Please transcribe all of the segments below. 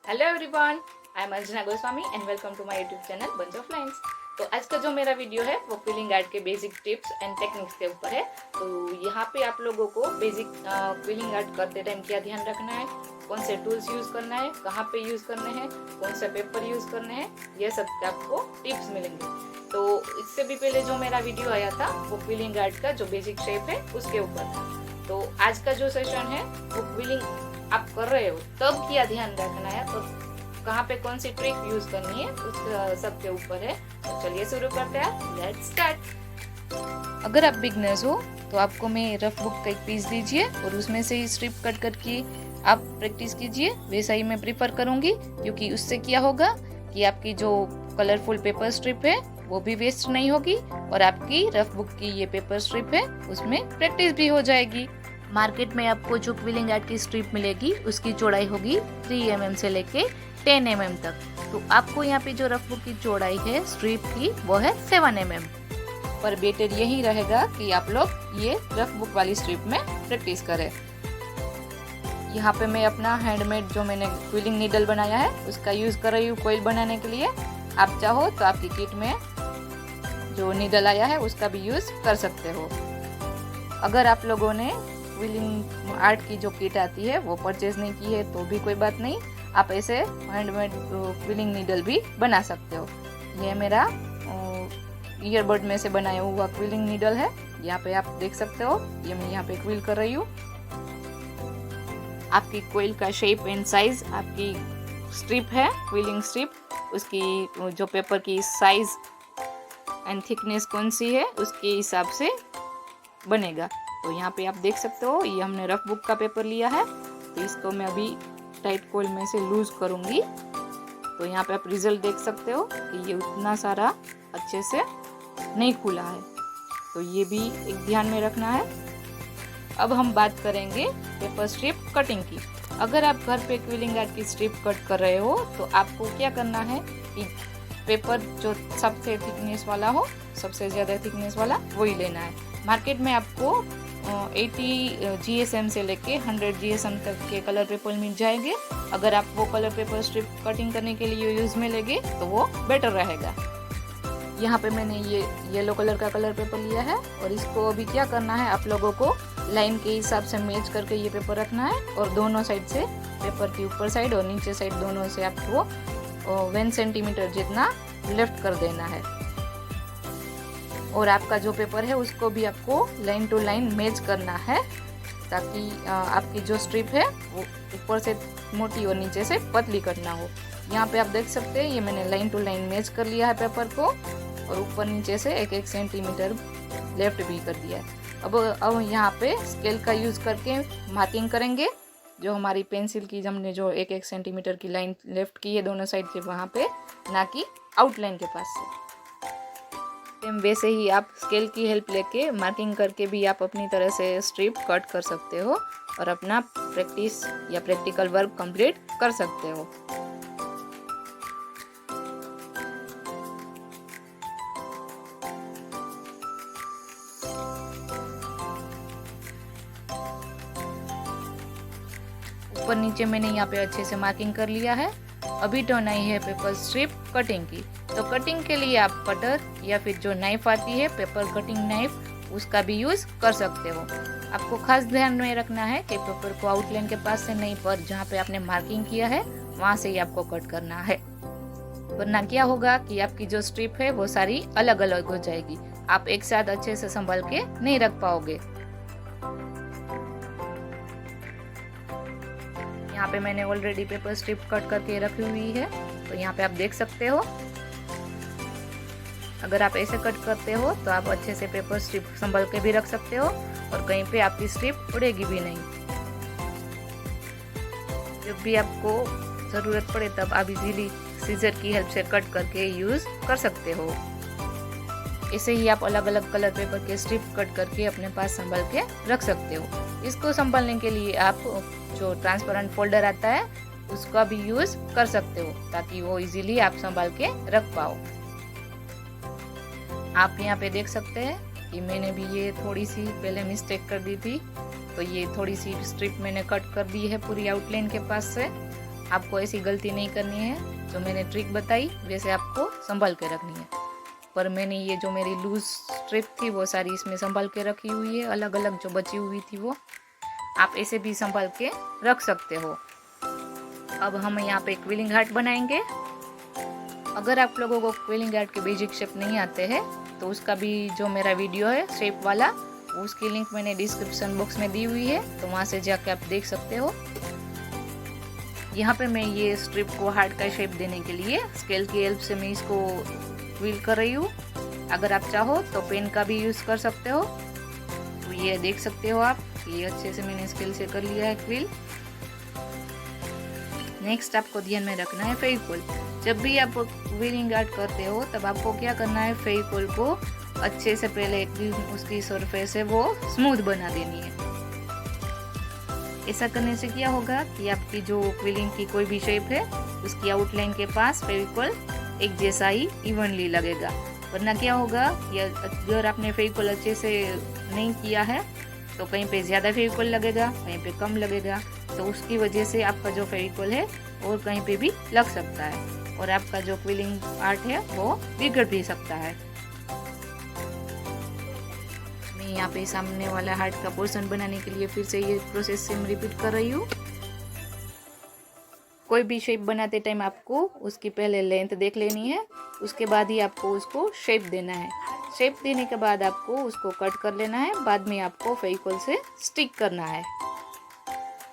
Hello everyone, I am Archana Goswami and welcome to my YouTube channel bunch of lines. तो आज का जो मेरा वीडियो है वो क्विलिंग आर्ट के बेसिक टिप्स एंड टेक्निक्स के ऊपर है। तो यहाँ पे आप लोगों को बेसिक क्विलिंग आर्ट करते टाइम क्या ध्यान रखना है, कौन से टूल्स यूज करना है, कहाँ पे यूज करने हैं, कौन से पेपर यूज करने हैं, ये सब आपको टिप्स मिलेंगे। तो इससे भी पहले जो मेरा वीडियो आया था वो क्विलिंग आर्ट का जो बेसिक शेप है उसके ऊपर था। तो आज का जो सेशन है वो क्विलिंग आप कर रहे हो तब क्या ध्यान रखना है और कहाँ पे कौन सी ट्रिक यूज करनी है उस सब के ऊपर है। तो चलिए शुरू करते हैं, लेट्स स्टार्ट। अगर आप बिगनर्स हो तो आपको मैं रफ बुक का एक पीस दीजिए और उसमें से ही स्ट्रिप कट करके आप प्रैक्टिस कीजिए। वैसा ही मैं प्रीफर करूंगी, क्योंकि उससे क्या होगा कि आपकी जो कलरफुल पेपर स्ट्रिप है वो भी वेस्ट नहीं होगी और आपकी रफ बुक की ये पेपर स्ट्रिप है उसमें प्रैक्टिस भी हो जाएगी। मार्केट में आपको जो क्विलिंग आर्ट की स्ट्रिप मिलेगी उसकी चौड़ाई होगी 3 mm से लेके 10 mm तक। तो आपको यहाँ पे जो रफ बुक की चौड़ाई है स्ट्रिप की वो है 7 mm। पर बेटर यही रहेगा कि आप लोग ये रफ बुक वाली स्ट्रिप में प्रैक्टिस करें। यहाँ पे मैं अपना हैंडमेड जो मैंने क्विलिंग नीडल बनाया है उसका यूज कर रही हूँ कोइल बनाने के लिए। आप चाहो तो आपकी किट में जो नीडल आया है उसका भी यूज कर सकते हो। अगर आप लोगों ने क्विलिंग आर्ट की जो किट आती है वो परचेज नहीं की है तो भी कोई बात नहीं, आप ऐसे हैंडमेड क्विलिंग नीडल भी बना सकते हो। ये मेरा ईयरबड में से बनाया हुआ क्विलिंग नीडल है। यहाँ पे आप देख सकते हो, ये मैं यहाँ पे क्विल कर रही हूँ। आपकी क्विल का शेप एंड साइज, आपकी स्ट्रिप है क्विलिंग स्ट्रिप, उसकी जो पेपर की साइज एंड थिकनेस कौन सी है उसके हिसाब से बनेगा। तो यहाँ पे आप देख सकते हो, ये हमने रफ बुक का पेपर लिया है तो इसको मैं अभी टाइट कोइल में से लूज करूंगी। तो यहाँ पे आप रिजल्ट देख सकते हो कि ये उतना सारा अच्छे से नहीं खुला है, तो ये भी एक ध्यान में रखना है। अब हम बात करेंगे पेपर स्ट्रिप कटिंग की। अगर आप घर पे क्विलिंग आर्ट की स्ट्रिप कट कर रहे हो तो आपको क्या करना है कि पेपर जो सबसे थिकनेस वाला हो, सबसे ज़्यादा थिकनेस वाला वही लेना है। मार्केट में आपको 80 GSM से लेके 100 GSM तक के कलर पेपर मिल जाएंगे। अगर आप वो कलर पेपर स्ट्रिप कटिंग करने के लिए यूज में लेंगे तो वो बेटर रहेगा। यहाँ पे मैंने ये येलो कलर का कलर पेपर लिया है और इसको अभी क्या करना है, आप लोगों को लाइन के हिसाब से मैच करके ये पेपर रखना है और दोनों साइड से, पेपर की ऊपर साइड और नीचे साइड दोनों से आपको 1 सेंटीमीटर जितना लेफ्ट कर देना है। और आपका जो पेपर है उसको भी आपको लाइन टू लाइन मैच करना है, ताकि आपकी जो स्ट्रिप है वो ऊपर से मोटी और नीचे से पतली करना हो। यहाँ पे आप देख सकते हैं, ये मैंने लाइन टू लाइन मैच कर लिया है पेपर को और ऊपर नीचे से 1-1 सेंटीमीटर लेफ्ट भी कर दिया है। अब यहाँ पे स्केल का यूज करके मार्किंग करेंगे। जो हमारी पेंसिल की हमने जो 1-1 सेंटीमीटर की लाइन लेफ्ट की है दोनों साइड से, वहाँ पे, ना कि आउटलाइन के पास से। वैसे ही आप स्केल की हेल्प लेके मार्किंग करके भी आप अपनी तरह से स्ट्रिप कट कर सकते हो और अपना प्रैक्टिस या प्रैक्टिकल वर्क कंप्लीट कर सकते हो। ऊपर नीचे मैंने यहाँ पे अच्छे से मार्किंग कर लिया है। अभी टर्न आई है पेपर स्ट्रिप कटिंग की। तो कटिंग के लिए आप कटर या फिर जो नाइफ आती है पेपर कटिंग नाइफ, उसका भी यूज कर सकते हो। आपको खास ध्यान में रखना है कि पेपर को आउटलाइन के पास से नहीं, पर जहाँ पे आपने मार्किंग किया है वहां से ही आपको कट करना है, वरना क्या होगा कि आपकी जो स्ट्रिप है वो सारी अलग अलग हो जाएगी, आप एक साथ अच्छे से संभाल के नहीं रख पाओगे। यहाँ पे मैंने ऑलरेडी पेपर स्ट्रिप कट करके रखी हुई है, तो यहाँ पे आप देख सकते हो। अगर आप ऐसे कट करते हो तो आप अच्छे से पेपर स्ट्रिप संभाल के भी रख सकते हो और कहीं पे आपकी स्ट्रिप उड़ेगी भी नहीं। जब भी आपको ज़रूरत पड़े तब आप इजीली सीजर की हेल्प से कट करके यूज कर सकते हो। ऐसे ही आप अलग अलग कलर पेपर के स्ट्रिप कट करके अपने पास संभाल के रख सकते हो। इसको संभालने के लिए आप जो ट्रांसपेरेंट फोल्डर आता है उसका भी यूज कर सकते हो, ताकि वो इजीली आप संभाल के रख पाओ। आप यहाँ पे देख सकते हैं कि मैंने भी ये थोड़ी सी पहले मिस्टेक कर दी थी, तो ये थोड़ी सी स्ट्रिप मैंने कट कर दी है पूरी आउटलाइन के पास से। आपको ऐसी गलती नहीं करनी है। जो मैंने ट्रिक बताई वैसे आपको संभाल के रखनी है। पर मैंने ये जो मेरी लूज स्ट्रिप थी वो सारी इसमें संभाल के रखी हुई है, अलग अलग जो बची हुई थी वो आप ऐसे भी संभाल के रख सकते हो। अब हम यहाँ पे क्विलिंग हार्ट बनाएंगे। अगर आप लोगों को क्विलिंग हार्ट के बेसिक शेप नहीं आते हैं तो उसका भी जो मेरा वीडियो है शेप वाला, उसकी लिंक मैंने डिस्क्रिप्शन बॉक्स में दी हुई है, तो वहाँ से जाके आप देख सकते हो। यहाँ पे मैं ये स्ट्रिप को हार्ट का शेप देने के लिए स्केल की हेल्प से मैं इसको क्विल कर रही हूँ। अगर आप चाहो तो पेन का भी यूज़ कर सकते हो। तो ये देख सकते हो आप, ये अच्छे से मैंने स्केल से कर लिया है क्विल। नेक्स्ट आपको ध्यान में रखना है फेविकोल। जब भी आप क्विलिंग आर्ट करते हो तब आपको क्या करना है, फेविकोल को अच्छे से पहले उसकी सरफेस है वो स्मूथ बना देनी है। ऐसा करने से क्या होगा कि आपकी जो क्विलिंग की कोई भी शेप है उसकी आउटलाइन के पास फेविकोल एक जैसा ही इवनली लगेगा। वरना क्या होगा, या अगर आपने फेविकोल अच्छे से नहीं किया है तो कहीं पे ज़्यादा फेविकोल लगेगा, कहीं पे कम लगेगा, तो उसकी वजह से आपका जो फेविकोल है और कहीं पे भी लग सकता है और आपका जो क्विलिंग आर्ट है वो बिगड़ भी सकता है। मैं यहाँ पे सामने वाला हार्ट का पोर्शन बनाने के लिए फिर से ये प्रोसेस सेम रिपीट कर रही हूँ। कोई भी शेप बनाते टाइम आपको उसकी पहले लेंथ देख लेनी है, उसके बाद ही आपको उसको शेप देना है। शेप देने के बाद आपको उसको कट कर लेना है, बाद में आपको फेविकोल से स्टिक करना है।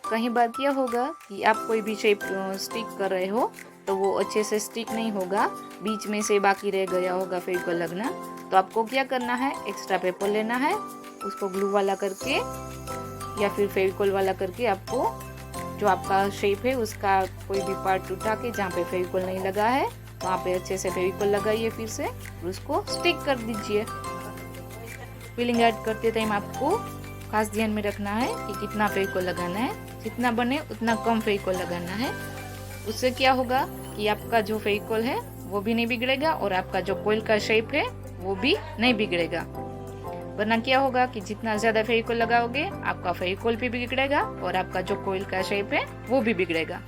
कहीं बार क्या होगा कि आप कोई भी शेप स्टिक कर रहे हो तो वो अच्छे से स्टिक नहीं होगा, बीच में से बाकी रह गया होगा फेविकोल लगना। तो आपको क्या करना है, एक्स्ट्रा पेपर लेना है, उसको ग्लू वाला करके या फिर फेविकोल वाला करके आपको जो आपका शेप है उसका कोई भी पार्ट उठा के जहाँ पे फेविकोल नहीं लगा है वहाँ पे अच्छे से फेविकोल लगाइए फिर से और उसको स्टिक कर दीजिए। क्विलिंग आर्ट करते टाइम आपको खास ध्यान में रखना है कि कितना फेविकोल लगाना है, जितना बने उतना कम फेविकोल लगाना है। उससे क्या होगा कि आपका जो फेविकोल है वो भी नहीं बिगड़ेगा और आपका जो कोयल का शेप है वो भी नहीं बिगड़ेगा। वरना क्या होगा कि जितना ज़्यादा फेविकोल लगाओगे आपका फेविकोल भी बिगड़ेगा और आपका जो कोयल का शेप है वो भी बिगड़ेगा।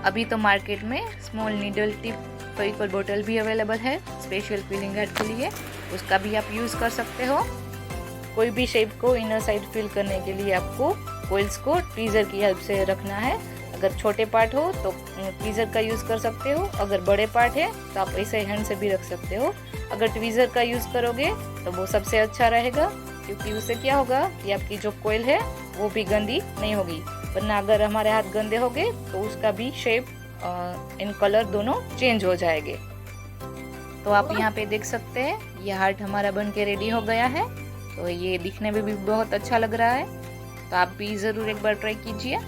अभी तो मार्केट में स्मॉल नीडल टिप फेविकोल बोतल भी अवेलेबल है स्पेशल क्विलिंग आर्ट के लिए, उसका भी आप यूज़ कर सकते हो। कोई भी शेप को इनर साइड फिल करने के लिए आपको कोयल्स को ट्वीज़र की हेल्प से रखना है। अगर छोटे पार्ट हो तो ट्वीज़र का यूज़ कर सकते हो, अगर बड़े पार्ट है तो आप ऐसे हैंड से भी रख सकते हो। अगर ट्वीज़र का यूज़ करोगे तो वो सबसे अच्छा रहेगा, क्योंकि उससे क्या होगा कि आपकी जो कोयल है वो भी गंदी नहीं होगी। वरना अगर हमारे हाथ गंदे हो गए तो उसका भी शेप एंड कलर दोनों चेंज हो जाएंगे। तो आप यहाँ पे देख सकते हैं ये हार्ट हमारा बन के रेडी हो गया है। तो ये दिखने में भी बहुत अच्छा लग रहा है, तो आप भी ज़रूर एक बार ट्राई कीजिए।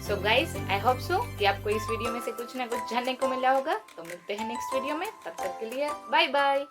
So guys, I hope so कि आपको इस वीडियो में से कुछ ना कुछ जानने को मिला होगा। तो मिलते हैं नेक्स्ट वीडियो में, तब तक के लिए बाय बाय।